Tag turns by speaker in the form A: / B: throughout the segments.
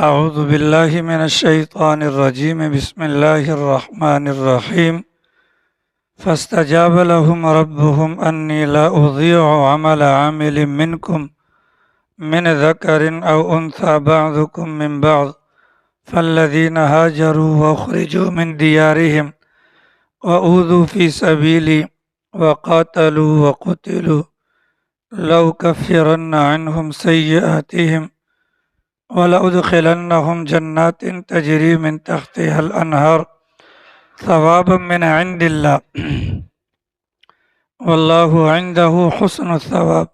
A: اعوذ باللہ من الشیطان الرجیم بسم اللہ الرحمن الرحیم فاستجاب لهم ربهم انی لا اضیع عمل عامل منکم من ذکر او انثى بعضکم من بعض فالذین هاجروا واخرجوا من دیارهم وأوذوا في سبیلی وقاتلوا وقتلوا لأكفرن عنهم سیئاتهم وَلَأُدْخِلَنَّهُمْ جَنَّاتٍ تَجْرِي مِنْ تَحْتِهَا الْأَنْهَارُ ثَوَابًا مِنْ عِنْدِ اللَّهِ وَاللَّهُ عِنْدَهُ حُسْنُ الثَّوَابِ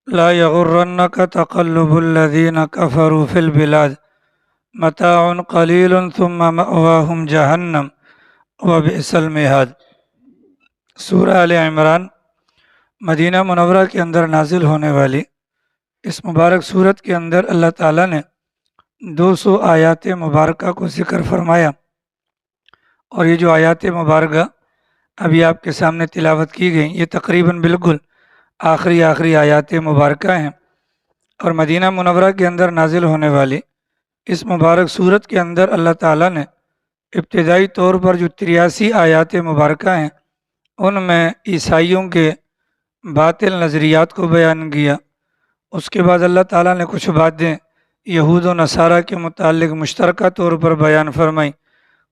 A: لَا يَغُرَّنَّكَ تَقَلُّبُ الَّذِينَ كَفَرُوا فِي الْبِلَادِ مَتَاعٌ قَلِيلٌ ثُمَّ مَأْوَاهُمْ جَهَنَّمُ وَبِئْسَ الْمِہَادُ۔ سورہ آل عمران مدینہ منورہ کے اندر نازل ہونے والی اس مبارک صورت کے اندر اللہ تعالیٰ نے 200 آیات مبارکہ کو ذکر فرمایا، اور یہ جو آیات مبارکہ ابھی آپ کے سامنے تلاوت کی گئی یہ تقریباً بالکل آخری آیات مبارکہ ہیں، اور مدینہ منورہ کے اندر نازل ہونے والی اس مبارک صورت کے اندر اللہ تعالیٰ نے ابتدائی طور پر جو 83 آیات مبارکہ ہیں ان میں عیسائیوں کے باطل نظریات کو بیان کیا۔ اس کے بعد اللہ تعالیٰ نے کچھ باتیں یہود و نصارہ کے متعلق مشترکہ طور پر بیان فرمائی،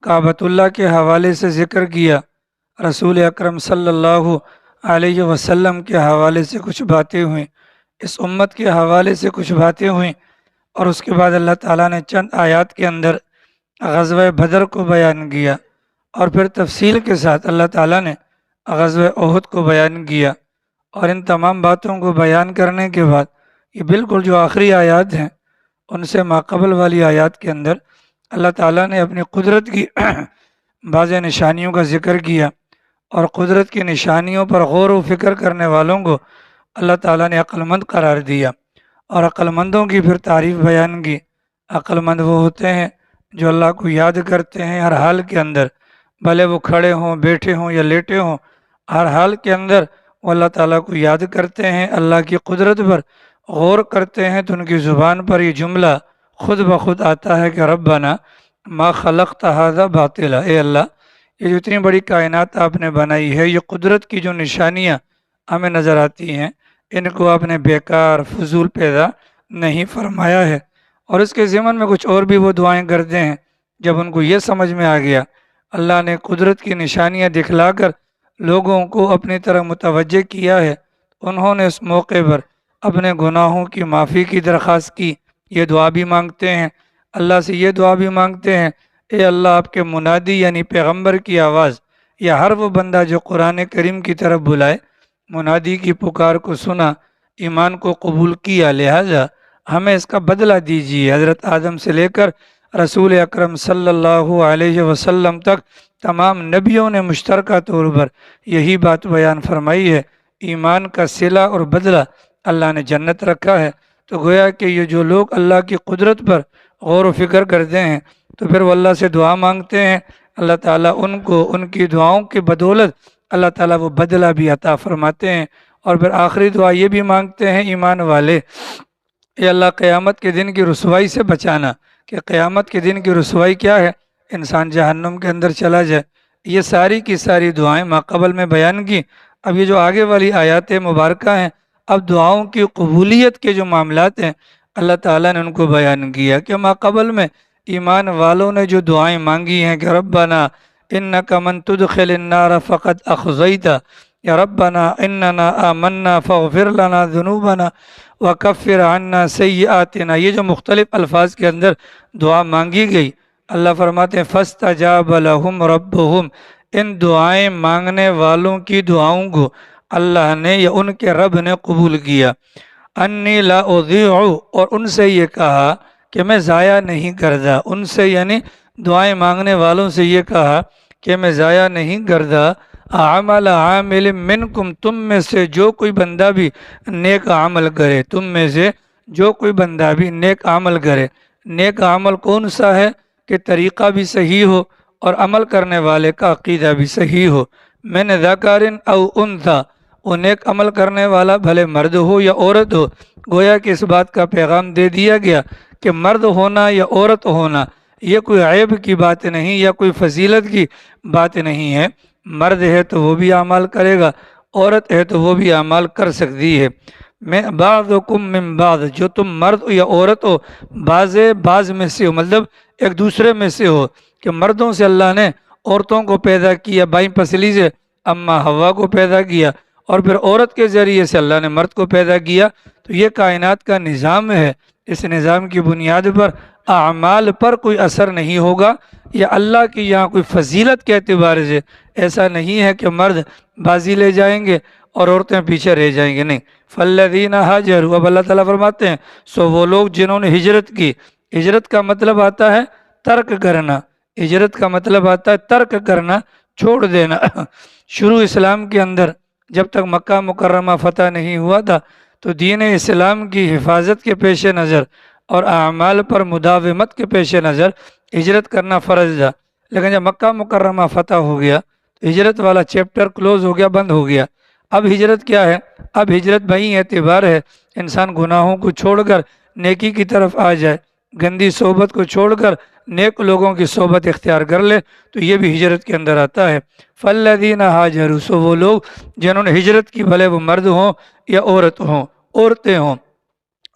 A: کعبۃ اللہ کے حوالے سے ذکر کیا، رسول اکرم صلی اللہ علیہ وسلم کے حوالے سے کچھ باتیں ہوئیں، اس امت کے حوالے سے کچھ باتیں ہوئیں، اور اس کے بعد اللہ تعالیٰ نے چند آیات کے اندر غزوہ بدر کو بیان کیا، اور پھر تفصیل کے ساتھ اللہ تعالیٰ نے غزوہ احد کو بیان کیا۔ اور ان تمام باتوں کو بیان کرنے کے بعد یہ بالکل جو آخری آیات ہیں ان سے ماقبل والی آیات کے اندر اللہ تعالیٰ نے اپنی قدرت کی بعض نشانیوں کا ذکر کیا، اور قدرت کی نشانیوں پر غور و فکر کرنے والوں کو اللہ تعالیٰ نے عقل مند قرار دیا، اور عقل مندوں کی پھر تعریف بیان کی۔ عقل مند وہ ہوتے ہیں جو اللہ کو یاد کرتے ہیں ہر حال کے اندر، بھلے وہ کھڑے ہوں، بیٹھے ہوں یا لیٹے ہوں، ہر حال کے اندر وہ اللہ تعالیٰ کو یاد کرتے ہیں، اللہ کی قدرت پر غور کرتے ہیں، تو ان کی زبان پر یہ جملہ خود بخود آتا ہے کہ ربنا ما خلقت ھذا باطلا، اے اللہ یہ جو اتنی بڑی کائنات آپ نے بنائی ہے، یہ قدرت کی جو نشانیاں ہمیں نظر آتی ہیں ان کو آپ نے بیکار فضول پیدا نہیں فرمایا ہے۔ اور اس کے ضمن میں کچھ اور بھی وہ دعائیں کرتے ہیں۔ جب ان کو یہ سمجھ میں آ گیا اللہ نے قدرت کی نشانیاں دکھلا کر لوگوں کو اپنی طرح متوجہ کیا ہے، انہوں نے اس موقع پر اپنے گناہوں کی معافی کی درخواست کی، یہ دعا بھی مانگتے ہیں، اللہ سے یہ دعا بھی مانگتے ہیں، اے اللہ آپ کے منادی یعنی پیغمبر کی آواز یا ہر وہ بندہ جو قرآن کریم کی طرف بلائے، منادی کی پکار کو سنا، ایمان کو قبول کیا، لہذا ہمیں اس کا بدلہ دیجیے۔ حضرت آدم سے لے کر رسول اکرم صلی اللہ علیہ وسلم تک تمام نبیوں نے مشترکہ طور پر یہی بات بیان فرمائی ہے، ایمان کا صلہ اور بدلہ اللہ نے جنت رکھا ہے۔ تو گویا کہ یہ جو لوگ اللہ کی قدرت پر غور و فکر کرتے ہیں تو پھر وہ اللہ سے دعا مانگتے ہیں، اللہ تعالیٰ ان کو ان کی دعاؤں کی بدولت اللہ تعالیٰ وہ بدلہ بھی عطا فرماتے ہیں۔ اور پھر آخری دعا یہ بھی مانگتے ہیں ایمان والے، اے اللہ قیامت کے دن کی رسوائی سے بچانا، کہ قیامت کے دن کی رسوائی کیا ہے؟ انسان جہنم کے اندر چلا جائے۔ یہ ساری کی ساری دعائیں ماقبل میں بیان کی۔ اب یہ جو آگے والی آیات مبارکہ ہیں، اب دعاؤں کی قبولیت کے جو معاملات ہیں اللہ تعالیٰ نے ان کو بیان کیا، کہ ماقبل میں ایمان والوں نے جو دعائیں مانگی ہیں کہ ربنا انک من تدخل النار فقد اخزیت، یا ربنا اننا آمنا فاغفر لنا ذنوبنا وکفر عنا سیئاتنا، یہ جو مختلف الفاظ کے اندر دعا مانگی گئی، اللہ فرماتے ہیں فاستجاب لهم ربهم، ان دعائیں مانگنے والوں کی دعاؤں کو اللہ نے یا ان کے رب نے قبول کیا۔ انی لا اضیع، اور ان سے یہ کہا کہ میں ضائع نہیں کرتا، ان سے یعنی دعائیں مانگنے والوں سے یہ کہا کہ میں ضائع نہیں کرتا، عمل عامل منکم، تم میں سے جو کوئی بندہ بھی نیک عمل کرے، تم میں سے جو کوئی بندہ بھی نیک عمل کرے۔ نیک عمل کون سا ہے؟ کہ طریقہ بھی صحیح ہو اور عمل کرنے والے کا عقیدہ بھی صحیح ہو۔ من ذکر او انثی، وہ نیک عمل کرنے والا بھلے مرد ہو یا عورت ہو، گویا کہ اس بات کا پیغام دے دیا گیا کہ مرد ہونا یا عورت ہونا یہ کوئی عیب کی بات نہیں یا کوئی فضیلت کی بات نہیں ہے۔ مرد ہے تو وہ بھی اعمال کرے گا، عورت ہے تو وہ بھی اعمال کر سکتی ہے۔ میں بعضکم من بعض، جو تم مرد یا عورت ہو بعض میں سے ہو، مطلب ایک دوسرے میں سے ہو، کہ مردوں سے اللہ نے عورتوں کو پیدا کیا، بائیں پسلی سے اما حوا کو پیدا کیا، اور پھر عورت کے ذریعے سے اللہ نے مرد کو پیدا کیا۔ تو یہ کائنات کا نظام ہے، اس نظام کی بنیاد پر اعمال پر کوئی اثر نہیں ہوگا، یا اللہ کی یہاں کوئی فضیلت کے اعتبار سے ایسا نہیں ہے کہ مرد بازی لے جائیں گے اور عورتیں پیچھے رہ جائیں گے، نہیں۔ فالذین ہاجروا، اب اللہ تعالیٰ فرماتے ہیں سو وہ لوگ جنہوں نے ہجرت کی۔ ہجرت کا مطلب آتا ہے ترک کرنا، ہجرت کا مطلب آتا ہے ترک کرنا، چھوڑ دینا۔ شروع اسلام کے اندر جب تک مکہ مکرمہ فتح نہیں ہوا تھا تو دین اسلام کی حفاظت کے پیش نظر اور اعمال پر مداومت کے پیش نظر ہجرت کرنا فرض تھا، لیکن جب مکہ مکرمہ فتح ہو گیا تو ہجرت والا چیپٹر کلوز ہو گیا، بند ہو گیا۔ اب ہجرت کیا ہے؟ اب ہجرت بھائی اعتبار ہے انسان گناہوں کو چھوڑ کر نیکی کی طرف آ جائے، گندی صحبت کو چھوڑ کر نیک لوگوں کی صحبت اختیار کر لے، تو یہ بھی ہجرت کے اندر آتا ہے۔ فالذین ہاجروا، سو وہ لوگ جنہوں نے ہجرت کی، بھلے وہ مرد ہوں یا عورت ہوں، عورتیں ہوں،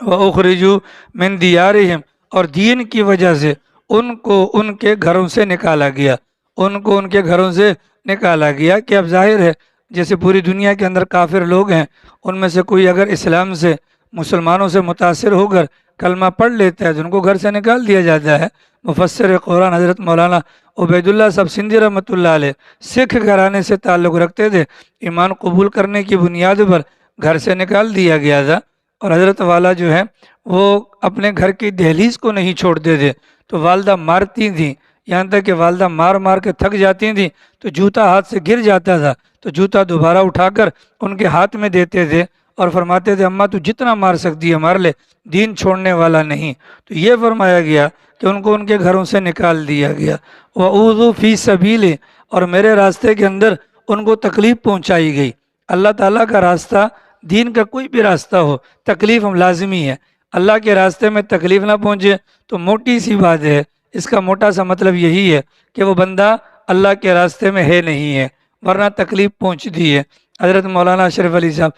A: وَأُخْرِجُوا مِن دِيَارِهِمْ، اور دین کی وجہ سے ان کو ان کے گھروں سے نکالا گیا، ان کو ان کے گھروں سے نکالا گیا۔ کہ اب ظاہر ہے جیسے پوری دنیا کے اندر کافر لوگ ہیں، ان میں سے کوئی اگر اسلام سے، مسلمانوں سے متاثر ہو کر کلمہ پڑھ لیتا ہے تو ان کو گھر سے نکال دیا جاتا ہے۔ مفسر قرآن حضرت مولانا عبید اللہ صاحب سندھی رحمۃ اللہ علیہ سکھ گھرانے سے تعلق رکھتے تھے، ایمان قبول کرنے کی بنیاد پر گھر سے نکال دیا گیا تھا، اور حضرت والا جو ہے وہ اپنے گھر کی دہلیز کو نہیں چھوڑتے تھے، تو والدہ مارتی تھیں، یہاں تک کہ والدہ مار مار کے تھک جاتی تھیں تو جوتا ہاتھ سے گر جاتا تھا تو جوتا دوبارہ اٹھا کر ان کے ہاتھ میں دیتے تھے اور فرماتے تھے اماں تو جتنا مار سکتی ہے مار لے، دین چھوڑنے والا نہیں۔ تو یہ فرمایا گیا کہ ان کو ان کے گھروں سے نکال دیا گیا۔ وَأُوذُوا فِي سَبِيلِ، اور میرے راستے کے اندر ان کو تکلیف پہنچائی گئی۔ اللہ تعالیٰ کا راستہ، دین کا کوئی بھی راستہ ہو، تکلیف ہم لازمی ہے۔ اللہ کے راستے میں تکلیف نہ پہنچے تو موٹی سی بات ہے، اس کا موٹا سا مطلب یہی ہے کہ وہ بندہ اللہ کے راستے میں ہے نہیں ہے، ورنہ تکلیف پہنچتی ہے۔ حضرت مولانا اشرف علی صاحب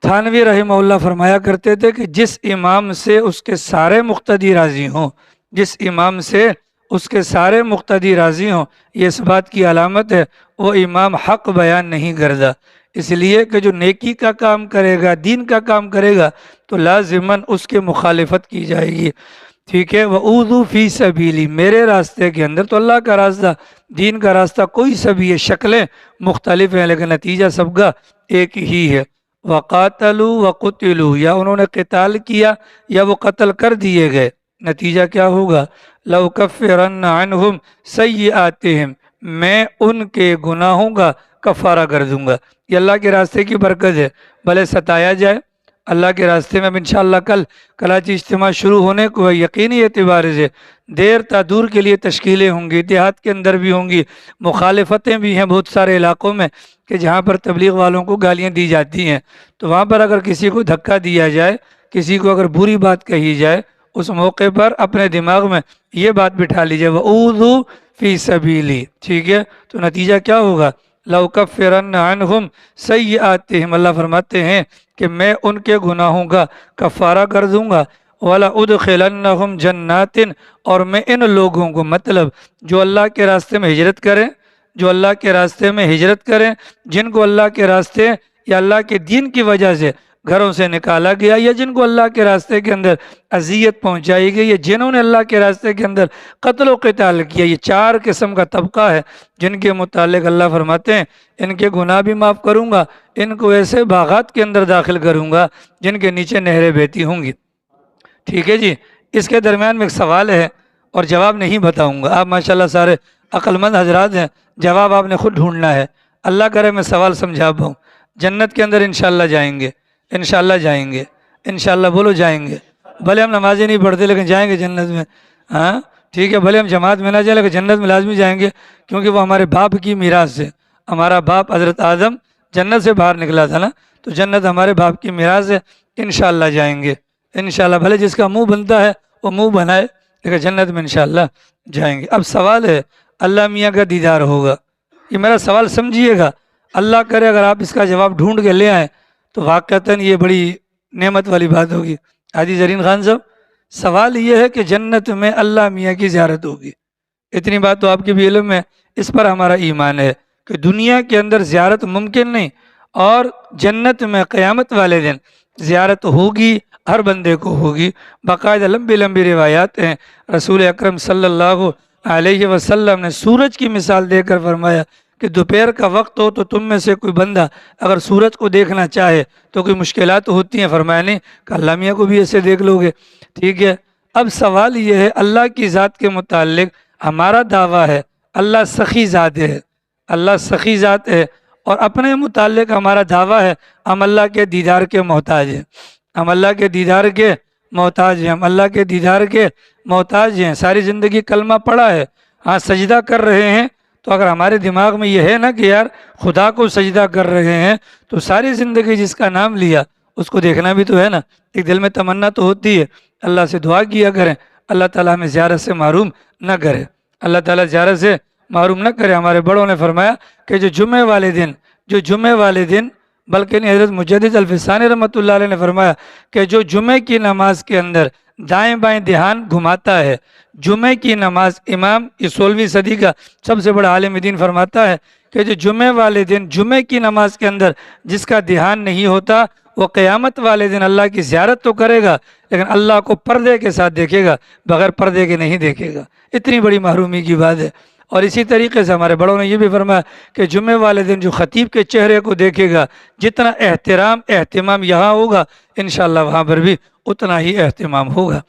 A: تھانوی رحمہ اللہ فرمایا کرتے تھے کہ جس امام سے اس کے سارے مقتدی راضی ہوں، جس امام سے اس کے سارے مقتدی راضی ہوں، یہ اس بات کی علامت ہے وہ امام حق بیان نہیں کرتا۔ اس لیے کہ جو نیکی کا کام کرے گا، دین کا کام کرے گا تو لازماً اس کے مخالفت کی جائے گی، ٹھیک ہے۔ وَأُوذُوا فِي سَبِيلِ، میرے راستے کے اندر، تو اللہ کا راستہ، دین کا راستہ کوئی سا بھی ہے، شکلیں مختلف ہیں لیکن نتیجہ سب کا ایک ہی ہے۔ وَقَاتَلُوا وَقُتِلُوا، یا انہوں نے قتال کیا یا وہ قتل کر دیے گئے، نتیجہ کیا ہوگا؟ لَأُكَفِّرَنَّ عَنْهُمْ سَيِّئَاتِهِمْ، میں ان کے گناہوں کا کفارہ کر دوں گا۔ یہ اللہ کے راستے کی برکت ہے، بھلے ستایا جائے اللہ کے راستے میں۔ اب انشاءاللہ کل کراچی اجتماع شروع ہونے کو ہے، یقینی اعتبار سے دیر تا دور کے لیے تشکیلیں ہوں گی، دیہات کے اندر بھی ہوں گی، مخالفتیں بھی ہیں بہت سارے علاقوں میں کہ جہاں پر تبلیغ والوں کو گالیاں دی جاتی ہیں، تو وہاں پر اگر کسی کو دھکا دیا جائے، کسی کو اگر بری بات کہی جائے، اس موقع پر اپنے دماغ میں یہ بات بٹھا لیجیے وَأُوذُوا فِي سَبِيلِ، ٹھیک ہے۔ تو نتیجہ کیا ہوگا؟ لَأُكَفِّرَنَّ عَنْهُمْ سَيِّئَاتِهِمْ، اللہ فرماتے ہیں کہ میں ان کے گناہوں کا کفارہ کر دوں گا۔ وَلَأُدْخِلَنَّهُمْ جَنَّاتٍ، اور میں ان لوگوں کو، مطلب جو اللہ کے راستے میں ہجرت کریں، جو اللہ کے راستے میں ہجرت کریں، جن کو اللہ کے راستے یا اللہ کے دین کی وجہ سے گھروں سے نکالا گیا، یا جن کو اللہ کے راستے کے اندر اذیت پہنچائی گئی، یا جنہوں نے اللہ کے راستے کے اندر قتل و قتال کیا، یہ چار قسم کا طبقہ ہے جن کے متعلق اللہ فرماتے ہیں ان کے گناہ بھی معاف کروں گا، ان کو ایسے باغات کے اندر داخل کروں گا جن کے نیچے نہریں بہتی ہوں گی، ٹھیک ہے جی۔ اس کے درمیان میں ایک سوال ہے اور جواب نہیں بتاؤں گا، آپ ماشاءاللہ سارے عقل مند حضرات ہیں، جواب آپ نے خود ڈھونڈنا ہے، اللہ کرے میں سوال سمجھا پاؤں۔ جنت کے اندر انشاءاللہ جائیں گے، انشاءاللہ جائیں گے، انشاءاللہ بولو جائیں گے، بھلے ہم نمازیں نہیں پڑھتے لیکن جائیں گے جنت میں، ہاں ٹھیک ہے، بھلے ہم جماعت میں نہ جائیں لیکن جنت میں لازمی جائیں گے، کیونکہ وہ ہمارے باپ کی میراث ہے۔ ہمارا باپ حضرت آدم جنت سے باہر نکلا تھا نا، تو جنت ہمارے باپ کی میراث ہے، انشاءاللہ جائیں گے، انشاءاللہ۔ بھلے جس کا منہ بنتا ہے وہ منہ بنائے لیکن جنت میں انشاءاللہ جائیں گے۔ اب سوال ہے اللہ میاں کا دیدار ہوگا، یہ میرا سوال سمجھیے گا، اللہ کرے اگر آپ اس کا جواب ڈھونڈ کے لے آئیں تو واقعتاً یہ بڑی نعمت والی بات ہوگی۔ حاجی زرین خان صاحب، سوال یہ ہے کہ جنت میں اللہ میاں کی زیارت ہوگی، اتنی بات تو آپ کے بھی علم ہے، اس پر ہمارا ایمان ہے کہ دنیا کے اندر زیارت ممکن نہیں، اور جنت میں قیامت والے دن زیارت ہوگی، ہر بندے کو ہوگی۔ باقاعدہ لمبی لمبی روایات ہیں، رسول اکرم صلی اللہ علیہ وسلم نے سورج کی مثال دے کر فرمایا کہ دوپہر کا وقت ہو تو تم میں سے کوئی بندہ اگر سورج کو دیکھنا چاہے تو کوئی مشکلات ہوتی ہیں، فرمایا نہیں کہ اللہ میاں کو بھی ایسے دیکھ لو گے، ٹھیک ہے۔ اب سوال یہ ہے اللہ کی ذات کے متعلق ہمارا دعویٰ ہے اللہ سخی ذات ہے، اللہ سخی ذات ہے، اور اپنے متعلق ہمارا دعویٰ ہے ہم اللہ کے دیدار کے محتاج ہیں، ہم اللہ کے دیدار کے محتاج ہیں، ہم اللہ کے دیدار کے محتاج ہیں۔ ساری زندگی کلمہ پڑھا ہے، ہاں سجدہ کر رہے ہیں، تو اگر ہمارے دماغ میں یہ ہے نا کہ یار خدا کو سجدہ کر رہے ہیں تو ساری زندگی جس کا نام لیا اس کو دیکھنا بھی تو ہے نا، ایک دل میں تمنا تو ہوتی ہے۔ اللہ سے دعا کیا کریں اللہ تعالیٰ ہمیں زیارت سے محروم نہ کرے، اللہ تعالیٰ زیارت سے محروم نہ کرے۔ ہمارے بڑوں نے فرمایا کہ جو جمعے والے دن بلکہ نہیں، حضرت مجدد الفسانی رحمۃ اللہ علیہ نے فرمایا کہ جو جمعے کی نماز کے اندر دائیں بائیں دھیان گھماتا ہے، جمعے کی نماز، امام یہ 16ویں صدی کا سب سے بڑا عالم دین فرماتا ہے کہ جو جمعے والے دن جمعے کی نماز کے اندر جس کا دھیان نہیں ہوتا وہ قیامت والے دن اللہ کی زیارت تو کرے گا لیکن اللہ کو پردے کے ساتھ دیکھے گا، بغیر پردے کے نہیں دیکھے گا۔ اتنی بڑی محرومی کی بات ہے۔ اور اسی طریقے سے ہمارے بڑوں نے یہ بھی فرمایا کہ جمعے والے دن جو خطیب کے چہرے کو دیکھے گا، جتنا اہتمام یہاں ہوگا انشاءاللہ وہاں پر بھی اتنا ہی اہتمام ہوگا۔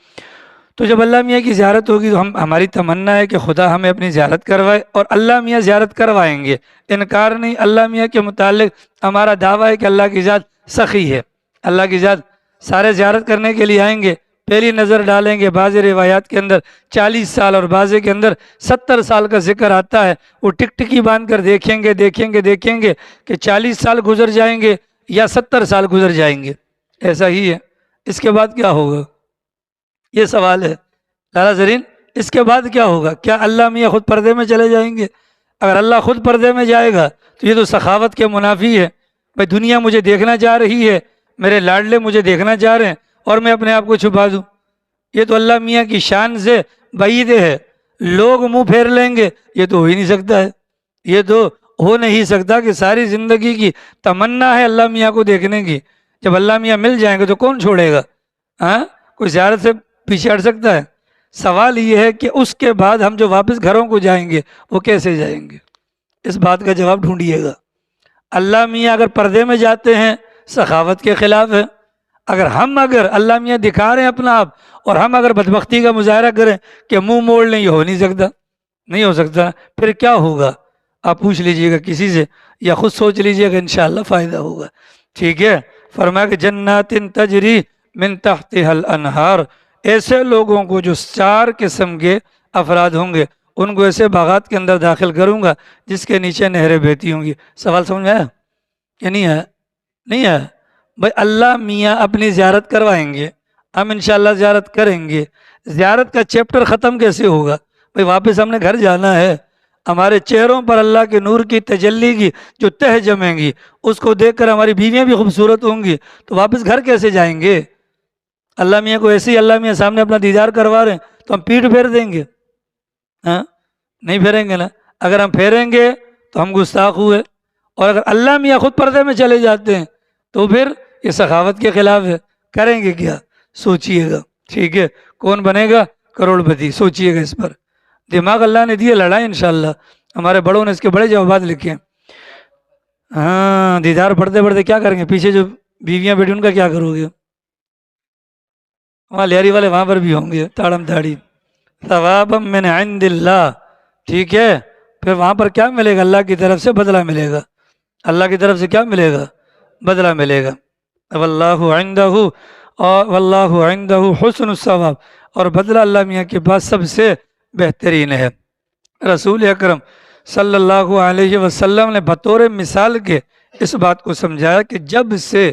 A: تو جب اللہ میاں کی زیارت ہوگی تو ہماری تمنا ہے کہ خدا ہمیں اپنی زیارت کروائے، اور اللہ میاں زیارت کروائیں گے، انکار نہیں۔ اللہ میاں کے متعلق ہمارا دعویٰ ہے کہ اللہ کی ذات سخی ہے، اللہ کی ذات، سارے زیارت کرنے کے لیے آئیں گے، پہلی نظر ڈالیں گے، بعض روایات کے اندر 40 سال اور بعض کے اندر 70 سال کا ذکر آتا ہے، وہ ٹک ٹکی باندھ کر دیکھیں گے کہ 40 سال گزر جائیں گے یا 70 سال گزر جائیں گے، ایسا ہی ہے۔ اس کے بعد کیا ہوگا، یہ سوال ہے لالا زرین، اس کے بعد کیا ہوگا؟ کیا اللہ میاں خود پردے میں چلے جائیں گے؟ اگر اللہ خود پردے میں جائے گا تو یہ تو سخاوت کے منافی ہے۔ بھائی دنیا مجھے دیکھنا چاہ رہی ہے، میرے لاڈلے مجھے دیکھنا چاہ رہے ہیں اور میں اپنے آپ کو چھپا دوں، یہ تو اللہ میاں کی شان سے بعید ہے۔ لوگ منہ پھیر لیں گے، یہ تو ہو ہی نہیں سکتا ہے، یہ تو ہو نہیں سکتا کہ ساری زندگی کی تمنا ہے اللہ میاں کو دیکھنے کی، جب اللہ میاں مل جائیں گے تو کون چھوڑے گا؟ ہاں کوئی زیارت سے پیچھے ہٹ سکتا ہے؟ سوال یہ ہے کہ اس کے بعد ہم جو واپس گھروں کو جائیں گے وہ کیسے جائیں گے؟ اس بات کا جواب ڈھونڈیے گا۔ اللہ میاں اگر پردے میں جاتے ہیں سخاوت کے خلاف ہے، اگر اللہ میاں دکھا رہے ہیں اپنا آپ اور ہم اگر بدبختی کا مظاہرہ کریں کہ منہ موڑ لیں، یہ ہو نہیں سکتا، پھر کیا ہوگا؟ آپ پوچھ لیجئے گا کسی سے یا خود سوچ لیجئے گا، انشاءاللہ فائدہ ہوگا، ٹھیک ہے۔ فرمایا کہ جنات تجری من تحتها الانہار، ایسے لوگوں کو جو 4 قسم کے افراد ہوں گے ان کو ایسے باغات کے اندر داخل کروں گا جس کے نیچے نہریں بہتی ہوں گی۔ سوال سمجھ میں آیا کہ نہیں آیا؟ نہیں آیا؟ بھائی اللہ میاں اپنی زیارت کروائیں گے، ہم انشاءاللہ زیارت کریں گے، زیارت کا چیپٹر ختم کیسے ہوگا؟ بھائی واپس ہم نے گھر جانا ہے، ہمارے چہروں پر اللہ کے نور کی تجلی کی جو تہ جمیں گی اس کو دیکھ کر ہماری بیویاں بھی خوبصورت ہوں گی، تو واپس گھر کیسے جائیں گے؟ اللہ میاں کو ایسے ہی اللہ میاں سامنے اپنا دیدار کروا رہے ہیں تو ہم پیٹھ پھیر دیں گے؟ ہاں نہیں پھیریں گے نا۔ اگر ہم پھیریں گے تو ہم گستاخ ہوئے، اور اگر اللہ میاں خود پردے میں چلے جاتے ہیں تو پھر یہ سخاوت کے خلاف ہے، کریں گے کیا؟ سوچئے گا، ٹھیک ہے۔ کون بنے گا کروڑ پتی؟ سوچئے گا اس پر، دماغ اللہ نے دیے، لڑائیں انشاءاللہ۔ ہمارے بڑوں نے اس کے بڑے جوابات لکھے ہیں۔ ہاں دیدار پڑھتے پڑھتے کیا کریں گے؟ پیچھے جو بیویاں بیٹھی ان کا کیا کرو گے؟ وہاں لیاری والے وہاں پر بھی ہوں گے تاڑم تاڑی، ثوابا من عند اللہ، ٹھیک ہے۔ پھر وہاں پر کیا ملے گا؟ اللہ کی طرف سے بدلہ ملے گا، اللہ کی طرف سے کیا ملے گا؟ بدلہ ملے گا۔ واللہ عندہ حسن الثواب، اور بدلہ اللہ میاں کے پاس سب سے بہترین ہے۔ رسول اکرم صلی اللہ علیہ وسلم نے بطور مثال کے اس بات کو سمجھایا کہ جب سے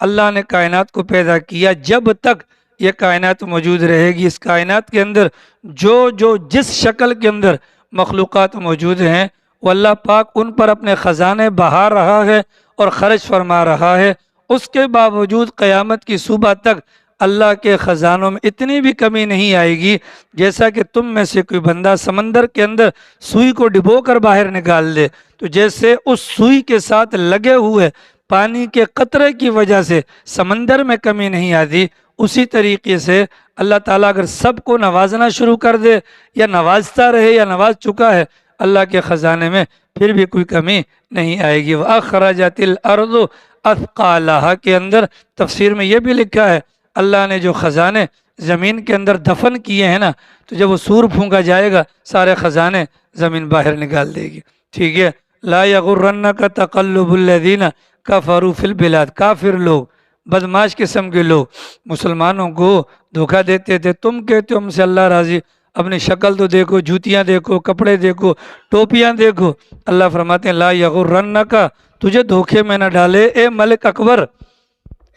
A: اللہ نے کائنات کو پیدا کیا جب تک یہ کائنات موجود رہے گی۔ اس کائنات کے اندر جو جس شکل کے اندر مخلوقات موجود ہیں وہ اللہ پاک ان پر اپنے خزانے بہا رہا ہے اور خرچ فرما رہا ہے۔ اس کے باوجود قیامت کی صبح تک اللہ کے خزانوں میں اتنی بھی کمی نہیں آئے گی، جیسا کہ تم میں سے کوئی بندہ سمندر کے اندر سوئی کو ڈبو کر باہر نکال دے تو جیسے اس سوئی کے ساتھ لگے ہوئے پانی کے قطرے کی وجہ سے سمندر میں کمی نہیں آتی، اسی طریقے سے اللہ تعالیٰ اگر سب کو نوازنا شروع کر دے یا نوازتا رہے یا نواز چکا ہے، اللہ کے خزانے میں پھر بھی کوئی کمی نہیں آئے گی۔ وَأَخْرَجَتِ الْأَرْضُ أَثْقَالَهَا کے اندر تفسیر میں یہ بھی لکھا ہے اللہ نے جو خزانے زمین کے اندر دفن کیے ہیں نا، تو جب وہ سور پھونکا جائے گا سارے خزانے زمین باہر نکال دے گی، ٹھیک ہے۔ لا یغرنک تقلب الذین کفروا فی البلاد، کافر لوگ، بدماش قسم کے لوگ مسلمانوں کو دھوکہ دیتے تھے، تم کہتے ہو ہم سے اللہ راضی، اپنی شکل تو دیکھو، جوتیاں دیکھو، کپڑے دیکھو، ٹوپیاں دیکھو۔ اللہ فرماتے ہیں لا یغرنک، تجھے دھوکے میں نہ ڈالے اے ملک اکبر،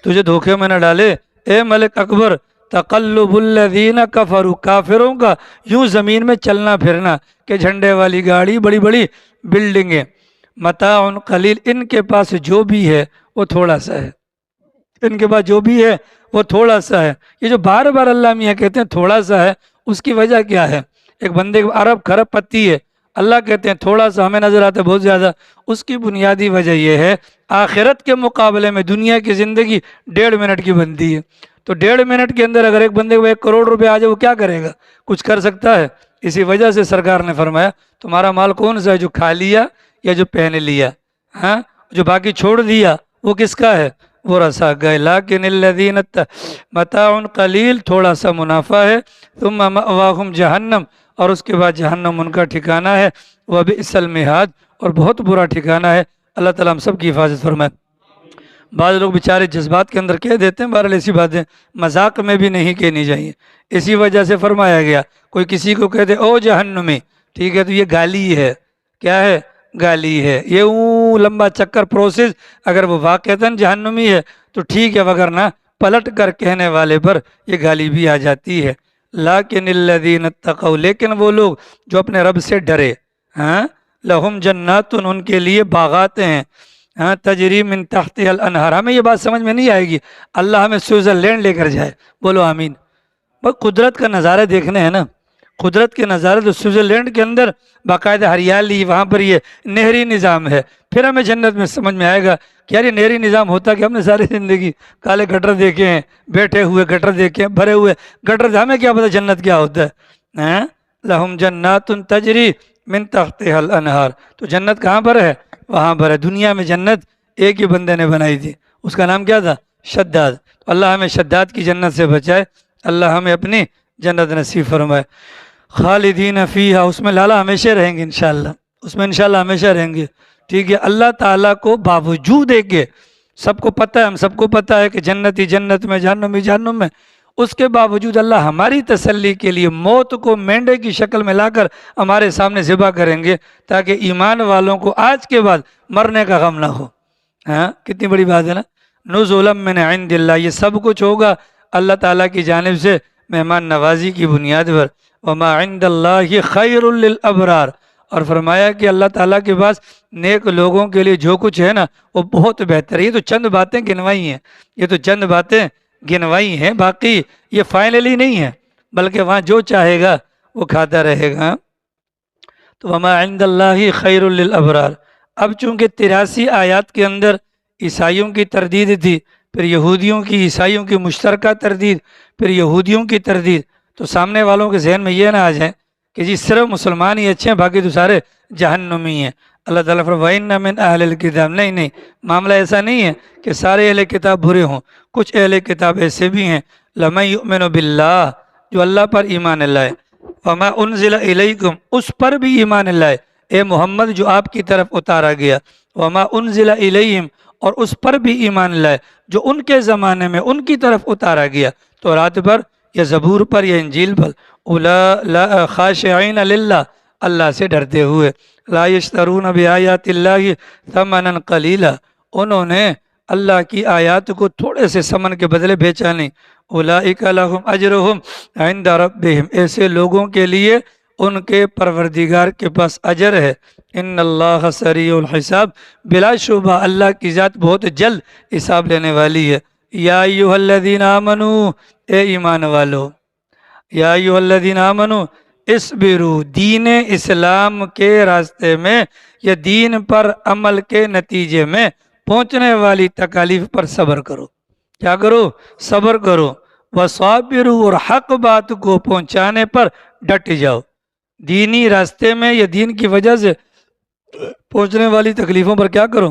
A: تجھے دھوکے میں نہ ڈالے اے ملک اکبر، تقلب الذین کفروا، کافروں کا یوں زمین میں چلنا پھرنا کہ جھنڈے والی گاڑی، بڑی بڑی بلڈنگیں، متاع قلیل، ان کے پاس جو بھی ہے وہ تھوڑا سا ہے، ان کے پاس جو بھی ہے وہ تھوڑا سا ہے۔ یہ جو بار بار اللہ میاں کہتے ہیں تھوڑا سا ہے، اس کی وجہ کیا ہے؟ ایک بندے کو ارب خرب پتی ہے، اللہ کہتے ہیں تھوڑا سا، ہمیں نظر آتا ہے بہت زیادہ۔ اس کی بنیادی وجہ یہ ہے آخرت کے مقابلے میں دنیا کی زندگی 1.5 منٹ کی بنتی ہے، تو 1.5 منٹ کے اندر اگر ایک بندے کو 1 کروڑ روپے آ جائے وہ کیا کرے گا؟ کچھ کر سکتا ہے؟ اسی وجہ سے سرکار نے فرمایا تمہارا مال کون سا ہے؟ جو کھا لیا یا جو پہن لیا، ہاں، جو باقی چھوڑ دیا وہ کس کا ہے؟ وہ رسا گئے۔ لیکن الذین متاع قلیل، تھوڑا سا منافع ہے، ثم مأواہم جہنم، اور اس کے بعد جہنم ان کا ٹھکانہ ہے، وبئس المہاد، اور بہت برا ٹھکانہ ہے۔ اللہ تعالیٰ ہم سب کی حفاظت فرمائے۔ بعض لوگ بیچارے جذبات کے اندر کہہ دیتے ہیں، بہرحال ایسی باتیں مذاق میں بھی نہیں کہنی چاہیے، اسی وجہ سے فرمایا گیا کوئی کسی کو کہہ دے او جہنمی، ٹھیک ہے، تو یہ گالی ہے، کیا ہے؟ گالی ہے۔ یہ لمبا چکر پروسیس، اگر وہ واقعتاً جہنمی ہے تو ٹھیک ہے، وگرنہ پلٹ کر کہنے والے پر یہ گالی بھی آ جاتی ہے۔ لیکن الذین اتقوا، لیکن وہ لوگ جو اپنے رب سے ڈرے، ہاں، لہم جنات، ان کے لیے باغات ہیں، ہاں، تجری من تحتها الانہار۔ ہمیں یہ بات سمجھ میں نہیں آئے گی اللہ ہمیں سوئٹزرلینڈ لے کر جائے، بولو آمین۔ بس قدرت کا نظارہ دیکھنے ہیں نا، قدرت کے نظارے تو سوئٹزرلینڈ کے اندر باقاعدہ ہریالی، وہاں پر یہ نہری نظام ہے، پھر ہمیں جنت میں سمجھ میں آئے گا کہ یار یہ نہری نظام ہوتا کہ ہم نے ساری زندگی کالے گٹر دیکھے ہیں، بیٹھے ہوئے گٹر دیکھے ہیں، بھرے ہوئے گٹر، ہمیں کیا پتہ جنت کیا ہوتا ہے؟ لہم جنات تجری من تحتها الانہار، تو جنت کہاں پر ہے؟ وہاں پر ہے۔ دنیا میں جنت ایک ہی بندے نے بنائی تھی، اس کا نام کیا تھا؟ شداد۔ تو اللہ ہمیں شداد کی جنت سے بچائے، اللہ ہمیں اپنی جنت نصیب فرمائے۔ خالدین فیہا، اس میں لالا ہمیشہ رہیں گے انشاءاللہ، اس میں انشاءاللہ ہمیشہ رہیں گے، ٹھیک ہے۔ اللہ تعالیٰ کو باوجود ہے کہ سب کو پتہ ہے، ہم سب کو پتہ ہے کہ جنتی جنت میں، جہنمی جہنم میں، اس کے باوجود اللہ ہماری تسلی کے لیے موت کو مینڈے کی شکل میں لا کر ہمارے سامنے ذبح کریں گے تاکہ ایمان والوں کو آج کے بعد مرنے کا غم نہ ہو۔ ہاں، کتنی بڑی بات ہے نا، نزلا من عند اللہ، یہ سب کچھ ہوگا اللہ تعالیٰ کی جانب سے مہمان نوازی کی بنیاد پر۔ وما عند اللہ خیر للابرار، اور فرمایا کہ اللہ تعالیٰ کے پاس نیک لوگوں کے لیے جو کچھ ہے نا وہ بہت بہتر ہے۔ یہ تو چند باتیں گنوائی ہیں، یہ تو چند باتیں گنوائی ہیں، باقی یہ فائنلی نہیں ہے، بلکہ وہاں جو چاہے گا وہ کھاتا رہے گا۔ تو وما عند اللہ خیر للابرار۔ اب چونکہ 83 آیات کے اندر عیسائیوں کی تردید تھی، پھر یہودیوں کی، عیسائیوں کی مشترکہ تردید، پھر یہودیوں کی تردید، تو سامنے والوں کے ذہن میں یہ نہ آ جائے کہ جی صرف مسلمان ہی اچھے ہیں باقی تو سارے جہنمی ہیں۔ اللہ تعالیٰ فرمایا وَإِنَّ مِنْ أَهْلِ الْكِتَابِ، نہیں، معاملہ ایسا نہیں ہے کہ سارے اہل کتاب برے ہوں، کچھ اہل کتاب ایسے بھی ہیں لَمَن يُؤْمِنُ بِاللَّهِ، جو اللہ پر ایمان لائے، وَمَا أُنزِلَ إِلَيْكُمْ، اس پر بھی ایمان لائے، اے محمد جو آپ کی طرف اتارا گیا، وَمَا أُنزِلَ إِلَيْهِمْ، اور اس پر بھی ایمان لائے جو ان کے زمانے میں ان کی طرف اتارا گیا، تورات پر یا زبور پر یا انجیل پر، خاشعین للہ، اللہ سے ڈرتے ہوئے، لا یشترون بآیات اللہ ثمنا قلیلا، انہوں نے اللہ کی آیات کو تھوڑے سے ثمن کے بدلے بیچا نہیں، اولئک لہم اجرہم عند ربہم، ایسے لوگوں کے لیے ان کے پروردگار کے پاس اجر ہے۔ ان اللہ سریع الحساب، بلا شبہ اللہ کی ذات بہت جلد حساب لینے والی ہے۔ یا ایھا الذین آمنو، اے ایمان والو، یا ایھا الذین آمنو اصبروا، دین اسلام کے راستے میں یا دین پر عمل کے نتیجے میں پہنچنے والی تکالیف پر صبر کرو۔ کیا کرو؟ صبر کرو۔ وصابروا، اور حق بات کو پہنچانے پر ڈٹ جاؤ۔ دینی راستے میں یا دین کی وجہ سے پہنچنے والی تکلیفوں پر کیا کرو؟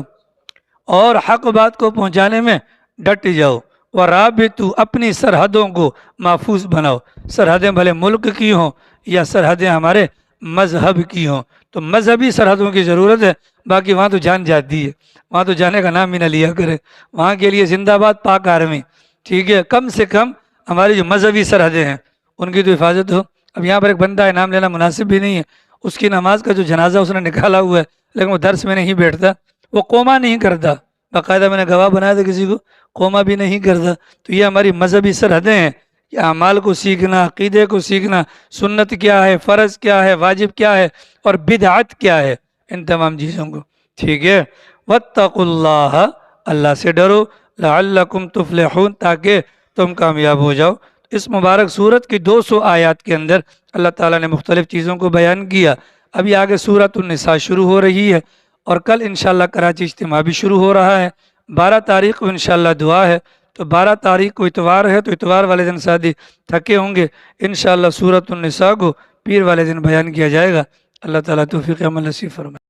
A: اور حق بات کو پہنچانے میں ڈٹ جاؤ۔ ورابطوا، اپنی سرحدوں کو محفوظ بناؤ۔ سرحدیں بھلے ملک کی ہوں یا سرحدیں ہمارے مذہب کی ہوں، تو مذہبی سرحدوں کی ضرورت ہے، باقی وہاں تو جان جاتی ہے، وہاں تو جانے کا نام ہی نہ لیا کرے۔ وہاں کے لیے زندہ باد پاک آرمی، ٹھیک ہے، کم سے کم ہماری جو مذہبی سرحدیں ہیں ان کی تو حفاظت ہو۔ اب یہاں پر ایک بندہ ہے، نام لینا مناسب بھی نہیں ہے، اس کی نماز کا جو جنازہ اس نے نکالا ہوا ہے، لیکن وہ درس میں نہیں بیٹھتا، وہ قوما نہیں کرتا، باقاعدہ میں نے گواہ بنایا تھا کسی کو، قوما بھی نہیں کرتا۔ تو یہ ہماری مذہبی سرحدیں ہیں کہ اعمال کو سیکھنا، عقیدے کو سیکھنا، سنت کیا ہے، فرض کیا ہے، واجب کیا ہے اور بدعت کیا ہے، ان تمام چیزوں کو، ٹھیک ہے۔ واتقوا اللہ، اللہ سے ڈرو، لعلکم تفلحون، تاکہ تم کامیاب ہو جاؤ۔ اس مبارک سورت کی 200 آیات کے اندر اللہ تعالیٰ نے مختلف چیزوں کو بیان کیا۔ ابھی آگے سورۃ النساء شروع ہو رہی ہے، اور کل انشاءاللہ کراچی اجتماع بھی شروع ہو رہا ہے۔ 12 تاریخ کو انشاءاللہ دعا ہے، تو 12 تاریخ کو اتوار ہے، تو اتوار والے دن ساتھی تھکے ہوں گے، انشاءاللہ سورۃ النساء کو پیر والے دن بیان کیا جائے گا۔ اللہ تعالیٰ توفیق عمل نصیب فرمائے۔